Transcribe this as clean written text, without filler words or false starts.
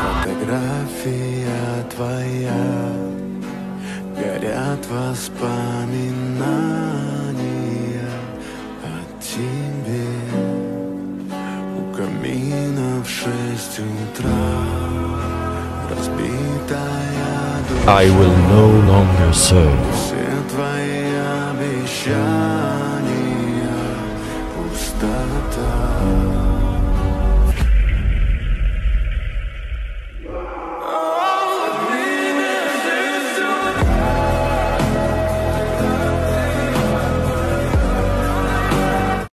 Фотография твоя, горят воспоминания о тебе. У камина в 6 утра разбитая душа. I will no longer serve. Все твои обещания пустота.